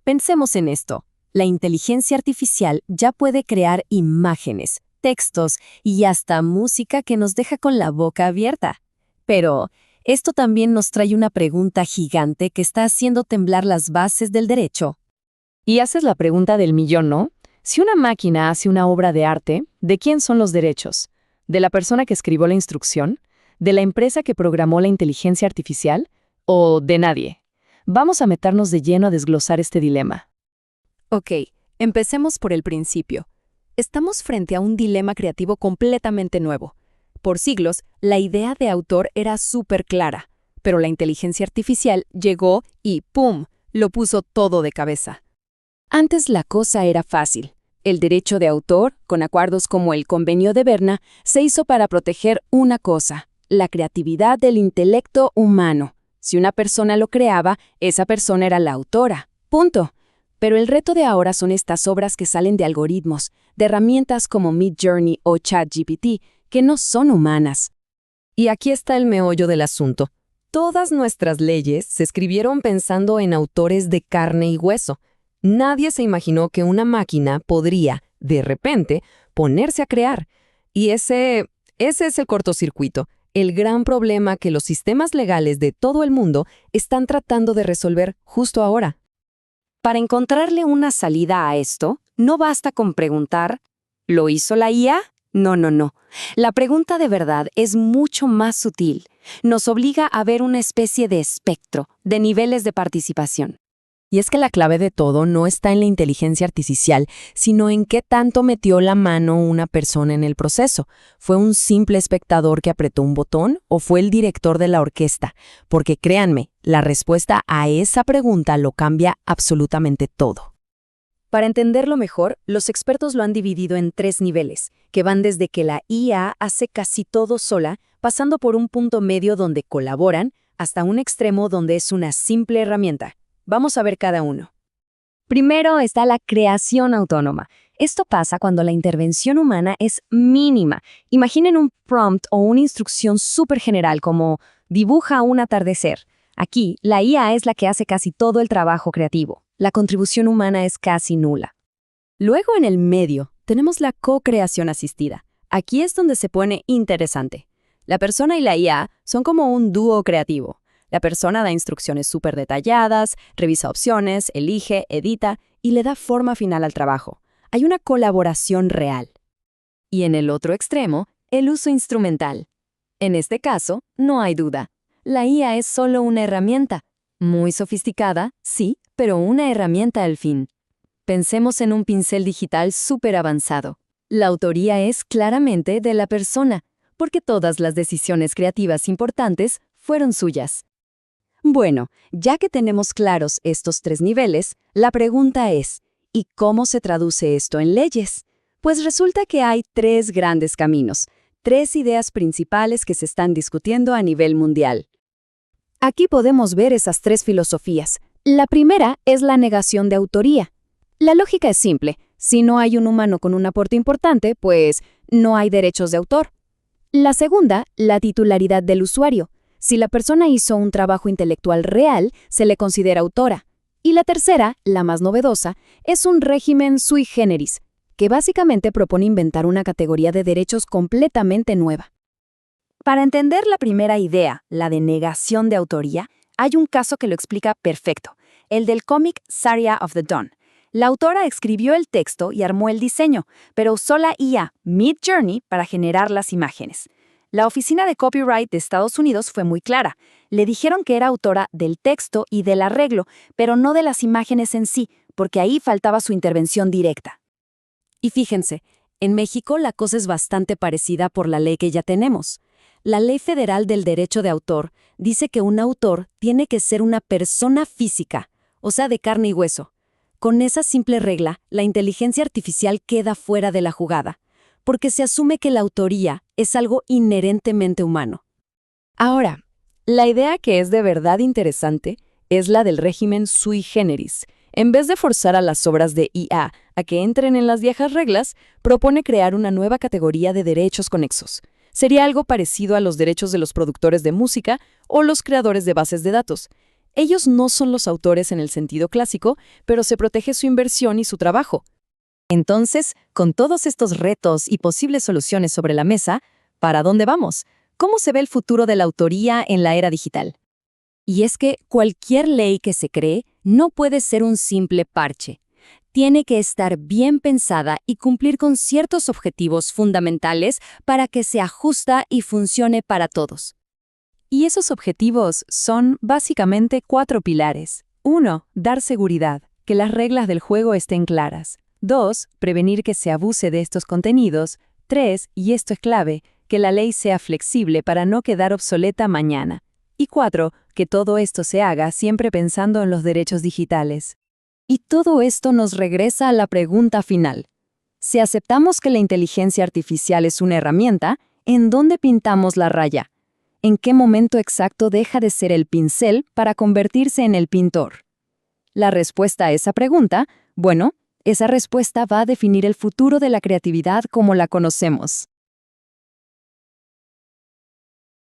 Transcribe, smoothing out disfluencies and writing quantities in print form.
Pensemos en esto. La inteligencia artificial ya puede crear imágenes, textos y hasta música que nos deja con la boca abierta. Pero esto también nos trae una pregunta gigante que está haciendo temblar las bases del derecho. Y haces la pregunta del millón, ¿no? Si una máquina hace una obra de arte, ¿de quién son los derechos? ¿De la persona que escribió la instrucción? ¿De la empresa que programó la inteligencia artificial? ¿O de nadie? Vamos a meternos de lleno a desglosar este dilema. Ok, empecemos por el principio. Estamos frente a un dilema creativo completamente nuevo. Por siglos, la idea de autor era súper clara, pero la inteligencia artificial llegó y ¡pum!, lo puso todo de cabeza. Antes la cosa era fácil. El derecho de autor, con acuerdos como el Convenio de Berna, se hizo para proteger una cosa: la creatividad del intelecto humano. Si una persona lo creaba, esa persona era la autora. Punto. Pero el reto de ahora son estas obras que salen de algoritmos, de herramientas como Midjourney o ChatGPT, que no son humanas. Y aquí está el meollo del asunto. Todas nuestras leyes se escribieron pensando en autores de carne y hueso. Nadie se imaginó que una máquina podría, de repente, ponerse a crear. Y ese es el cortocircuito, el gran problema que los sistemas legales de todo el mundo están tratando de resolver justo ahora. Para encontrarle una salida a esto, no basta con preguntar, ¿lo hizo la IA? No. La pregunta de verdad es mucho más sutil. Nos obliga a ver una especie de espectro, de niveles de participación. Y es que la clave de todo no está en la inteligencia artificial, sino en qué tanto metió la mano una persona en el proceso. ¿Fue un simple espectador que apretó un botón o fue el director de la orquesta? Porque créanme, la respuesta a esa pregunta lo cambia absolutamente todo. Para entenderlo mejor, los expertos lo han dividido en 3 niveles, que van desde que la IA hace casi todo sola, pasando por un punto medio donde colaboran, hasta un extremo donde es una simple herramienta. Vamos a ver cada uno. Primero está la creación autónoma. Esto pasa cuando la intervención humana es mínima. Imaginen un prompt o una instrucción súper general como dibuja un atardecer. Aquí, la IA es la que hace casi todo el trabajo creativo. La contribución humana es casi nula. Luego, en el medio, tenemos la co-creación asistida. Aquí es donde se pone interesante. La persona y la IA son como un dúo creativo. La persona da instrucciones súper detalladas, revisa opciones, elige, edita y le da forma final al trabajo. Hay una colaboración real. Y en el otro extremo, el uso instrumental. En este caso, no hay duda. La IA es solo una herramienta. Muy sofisticada, sí, pero una herramienta al fin. Pensemos en un pincel digital súper avanzado. La autoría es claramente de la persona, porque todas las decisiones creativas importantes fueron suyas. Bueno, ya que tenemos claros estos 3 niveles, la pregunta es, ¿y cómo se traduce esto en leyes? Pues resulta que hay 3 grandes caminos, 3 ideas principales que se están discutiendo a nivel mundial. Aquí podemos ver esas 3 filosofías. La primera es la negación de autoría. La lógica es simple. Si no hay un humano con un aporte importante, pues no hay derechos de autor. La segunda, la titularidad del usuario. Si la persona hizo un trabajo intelectual real, se le considera autora. Y la tercera, la más novedosa, es un régimen sui generis, que básicamente propone inventar una categoría de derechos completamente nueva. Para entender la primera idea, la de negación de autoría, hay un caso que lo explica perfecto, el del cómic Saria of the Dawn. La autora escribió el texto y armó el diseño, pero usó la IA Midjourney para generar las imágenes. La Oficina de Copyright de Estados Unidos fue muy clara. Le dijeron que era autora del texto y del arreglo, pero no de las imágenes en sí, porque ahí faltaba su intervención directa. Y fíjense, en México la cosa es bastante parecida por la ley que ya tenemos. La Ley Federal del Derecho de Autor dice que un autor tiene que ser una persona física, o sea, de carne y hueso. Con esa simple regla, la inteligencia artificial queda fuera de la jugada, porque se asume que la autoría es algo inherentemente humano. Ahora, la idea que es de verdad interesante es la del régimen sui generis. En vez de forzar a las obras de IA a que entren en las viejas reglas, propone crear una nueva categoría de derechos conexos. Sería algo parecido a los derechos de los productores de música o los creadores de bases de datos. Ellos no son los autores en el sentido clásico, pero se protege su inversión y su trabajo. Entonces, con todos estos retos y posibles soluciones sobre la mesa, ¿para dónde vamos? ¿Cómo se ve el futuro de la autoría en la era digital? Y es que cualquier ley que se cree no puede ser un simple parche. Tiene que estar bien pensada y cumplir con ciertos objetivos fundamentales para que sea justa y funcione para todos. Y esos objetivos son básicamente 4 pilares. 1. Dar seguridad, que las reglas del juego estén claras. 2. Prevenir que se abuse de estos contenidos. 3. Y esto es clave, que la ley sea flexible para no quedar obsoleta mañana. Y 4. Que todo esto se haga siempre pensando en los derechos digitales. Y todo esto nos regresa a la pregunta final. Si aceptamos que la inteligencia artificial es una herramienta, ¿en dónde pintamos la raya? ¿En qué momento exacto deja de ser el pincel para convertirse en el pintor? La respuesta a esa pregunta, bueno, esa respuesta va a definir el futuro de la creatividad como la conocemos.